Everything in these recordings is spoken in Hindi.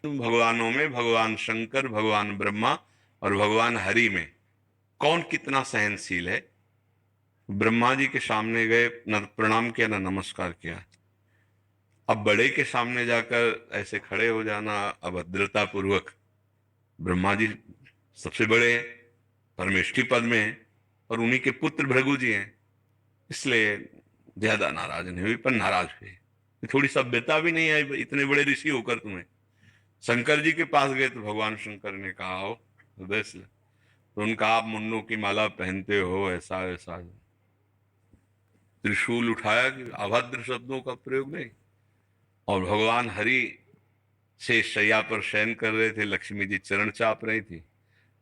भगवानों में भगवान शंकर, भगवान ब्रह्मा और भगवान हरि में कौन कितना सहनशील है। ब्रह्मा जी के सामने गए, न प्रणाम किया न नमस्कार किया। अब बड़े के सामने जाकर ऐसे खड़े हो जाना अभद्रता पूर्वक। ब्रह्मा जी सबसे बड़े हैं, परमेष्ठी पद में हैं, और उन्हीं के पुत्र भृगु जी हैं, इसलिए ज्यादा नाराज नहीं हुई, पर नाराज हुए। थोड़ी सभ्यता भी नहीं आई इतने बड़े ऋषि होकर तुम्हें। शंकर जी के पास गए तो भगवान शंकर ने कहा, आओ हृदय से। तो उनका, आप मुंडों की माला पहनते हो, ऐसा ऐसा। त्रिशूल उठाया कि अभद्र शब्दों का प्रयोग नहीं। और भगवान हरि से शैया पर शयन कर रहे थे, लक्ष्मी जी चरण चाप रही थी।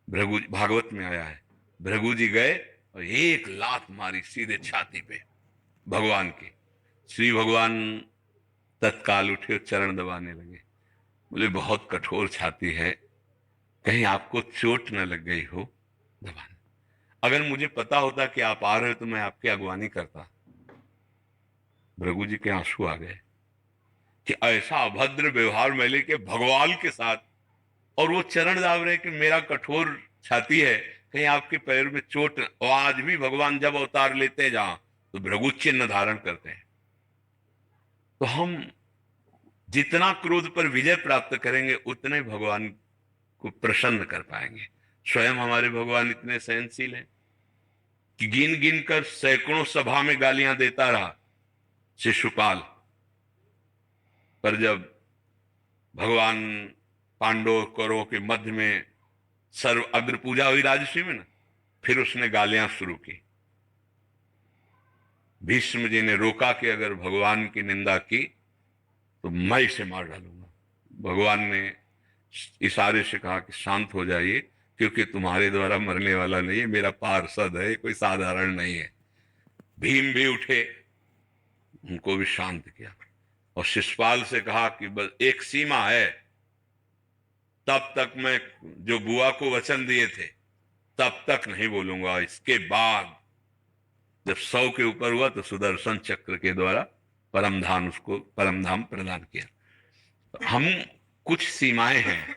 भृगु, भागवत में आया है, भृगु जी गए और एक लात मारी सीधे छाती पे भगवान की। श्री भगवान तत्काल उठे और चरण दबाने लगे। बोले, बहुत कठोर छाती है, कहीं आपको चोट न लग गई हो, दबाना। अगर मुझे पता होता कि आप आ रहे हो तो मैं आपकी अगवानी करता। भृगु जी के आंसू आ गए कि ऐसा अभद्र व्यवहार मैं लेके भगवान के साथ, और वो चरण दाब रहे कि मेरा कठोर छाती है, कहीं आपके पैर में चोट न। और आज भी भगवान जब अवतार लेते हैं जहां, तो भृगु चिन्ह धारण करते हैं। तो हम जितना क्रोध पर विजय प्राप्त करेंगे उतने भगवान को प्रसन्न कर पाएंगे। स्वयं हमारे भगवान इतने सहनशील हैं कि गिन गिन कर सैकड़ों सभा में गालियां देता रहा शिशुपाल। पर जब भगवान पांडव कौरवों के मध्य में सर्व अग्र पूजा हुई राजसी में ना, फिर उसने गालियां शुरू की। भीष्म जी ने रोका कि अगर भगवान की निंदा की तो मैं इसे मार डालूंगा। भगवान ने इशारे से कहा कि शांत हो जाइए, क्योंकि तुम्हारे द्वारा मरने वाला नहीं है, मेरा पार्षद है, कोई साधारण नहीं है। भीम भी उठे, उनको भी शांत किया, और शिशुपाल से कहा कि बस एक सीमा है, तब तक मैं जो बुआ को वचन दिए थे तब तक नहीं बोलूंगा। इसके बाद जब 100 के ऊपर हुआ तो सुदर्शन चक्र के द्वारा परमधाम, उसको परमधाम प्रदान किया। तो हम कुछ सीमाएं हैं,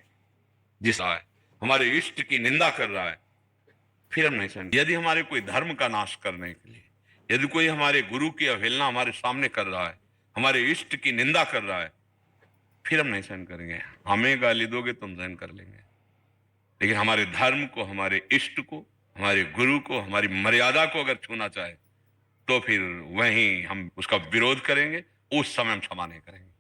जिस हमारे इष्ट की निंदा कर रहा है, फिर हम नहीं सहन। यदि हमारे कोई धर्म का नाश करने के लिए, यदि कोई हमारे गुरु की अवहेलना हमारे सामने कर रहा है, हमारे इष्ट की निंदा कर रहा है, फिर हम नहीं सहन करेंगे। हमें गाली दोगे तो हम सहन कर लेंगे, लेकिन हमारे धर्म को, हमारे इष्ट को, हमारे गुरु को, हमारी मर्यादा को अगर छूना चाहे तो फिर वहीं हम उसका विरोध करेंगे, उस समय हम क्षमा नहीं करेंगे।